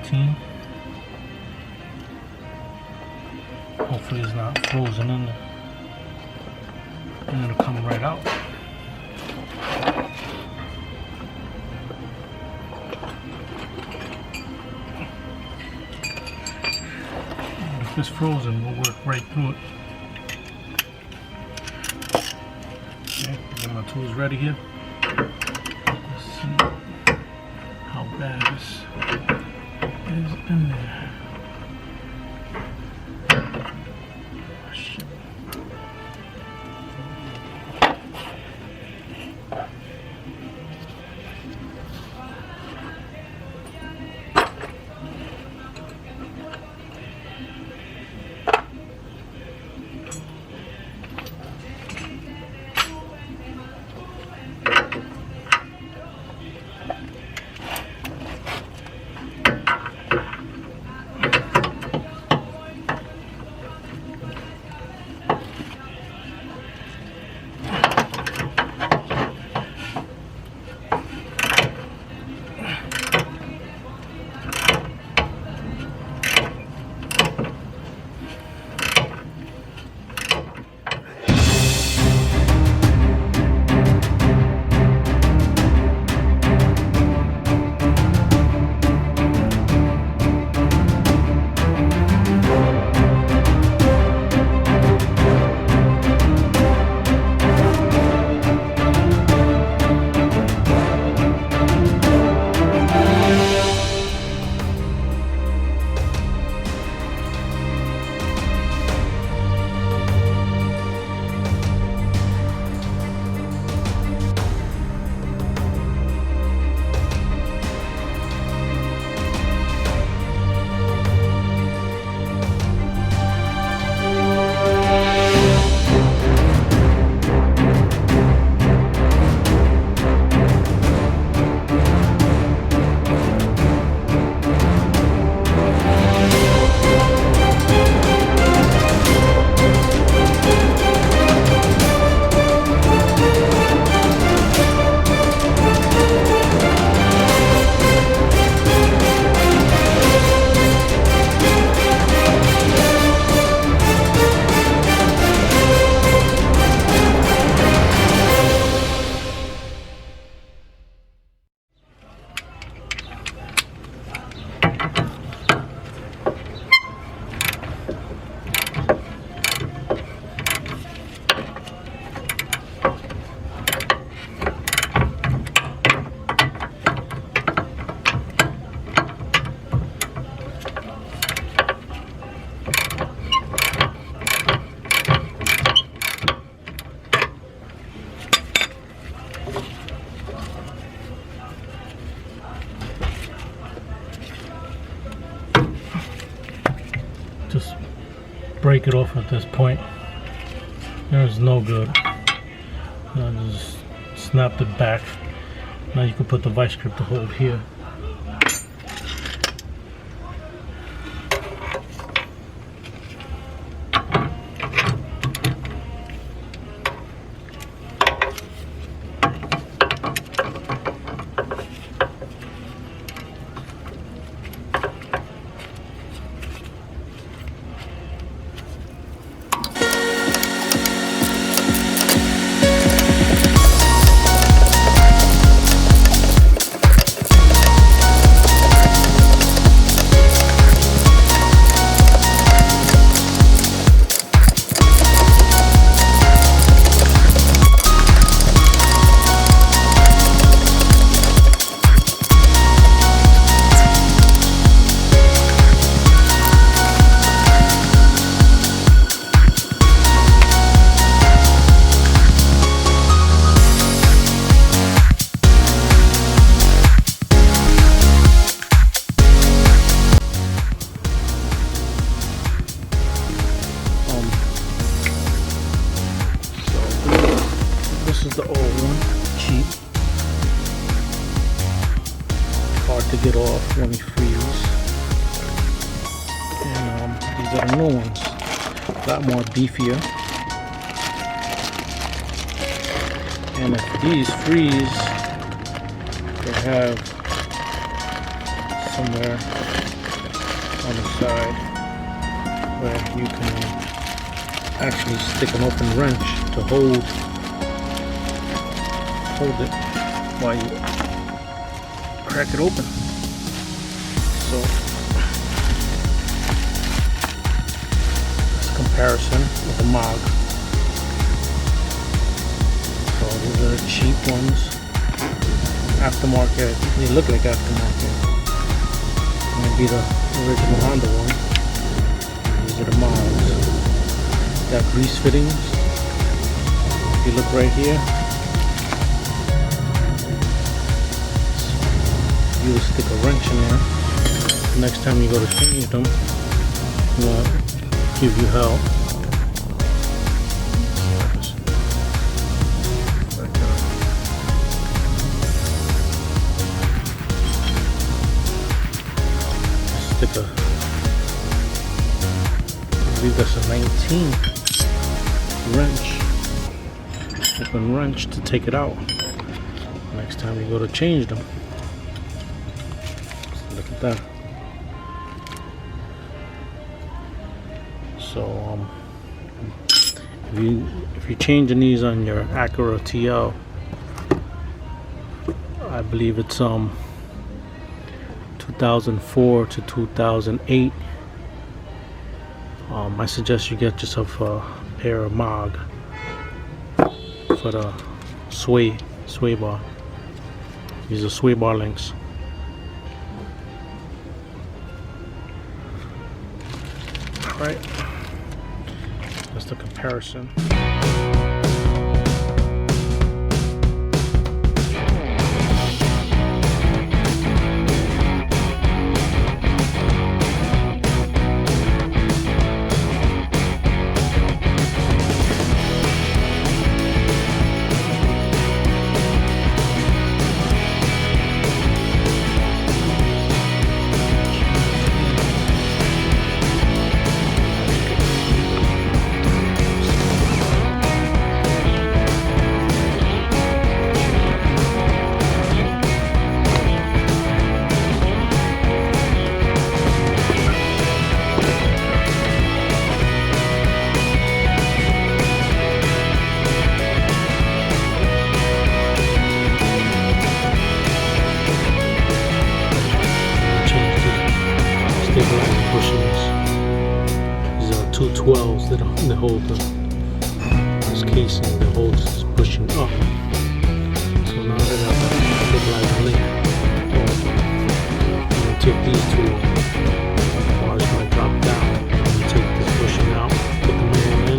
2019. Hopefully it's not frozen in there, and it'll come right out. If it's frozen, we'll work right through it. Okay, get my tools ready here. Let's see how bad this is in there. Just break it off at this point. There's no good. Now just snap it back. Now you can put the vice grip to hold here. This is the old one, cheap. Hard to get off when you freeze. And these are the new ones, a lot more beefier. And if these freeze, they have somewhere on the side where you can actually stick an open wrench to hold it while you crack it open. So that's a comparison with the MOG. So these are the cheap ones, aftermarket. They look like aftermarket. Maybe the original Honda one. These are the MOGs. Got grease fittings. If you look right here, you will stick a wrench in there. Next time you go to change them, it won't give you hell. Stick a, I believe that's a 19 wrench, open wrench to take it out. Next time you go to change them. Look at that. So if you're changing these on your Acura TL, I believe it's 2004 to 2008. I suggest you get yourself a pair of MOG for the sway bar. These are sway bar links. Right, that's the comparison. Bushings. These are 212s that hold this casing that holds this bushing up. So now that I've stabilized the link, I'm going to take these two bars, going to drop down, and take this bushing out, put the new one in.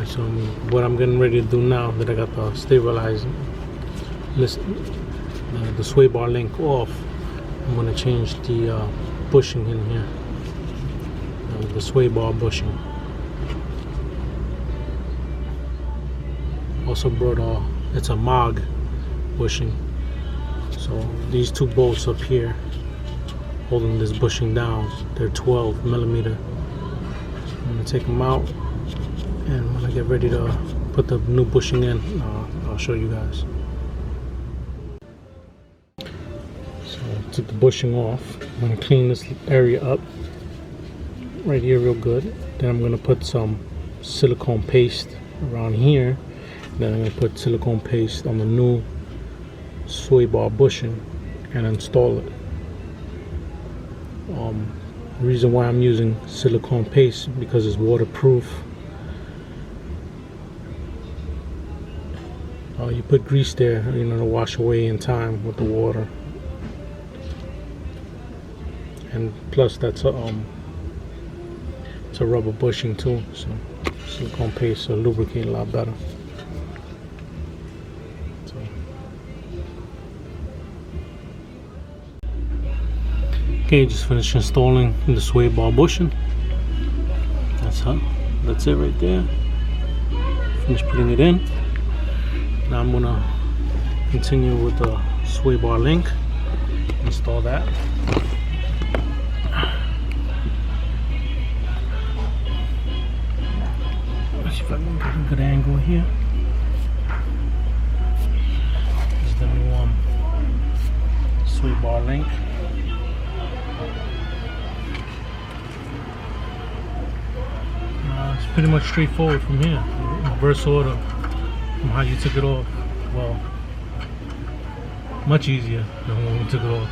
So what I'm getting ready to do now that I got the stabilizing the sway bar link off, I'm going to change the bushing in here, the sway bar bushing. Also brought it's a MOG bushing. So these two bolts up here holding this bushing down, they're 12 millimeter. I'm going to take them out. And when I get ready to put the new bushing in, I'll show you guys. So I took the bushing off. I'm going to clean this area up right here real good. Then I'm going to put some silicone paste around here. Then I'm going to put silicone paste on the new sway bar bushing and install it. The reason why I'm using silicone paste because it's waterproof. You put grease there, to wash away in time with the water. And plus, that's it's a rubber bushing too, so silicone paste will lubricate a lot better. So. Okay, just finished installing the sway bar bushing. That's it right there. Finished putting it in. Now I'm gonna continue with the sway bar link. install that. Let's see if I can get a good angle here. This is the new sway bar link. It's pretty much straightforward from here. Reverse order from how you took it off. Well, much easier than when we took it off.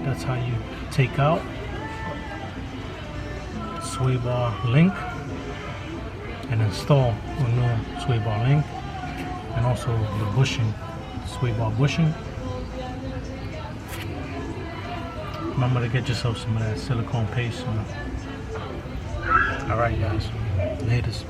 That's how you take out sway bar link and install a new sway bar link, and also the bushing, sway bar bushing. Remember to get yourself some of that silicone paste. Alright guys, latest.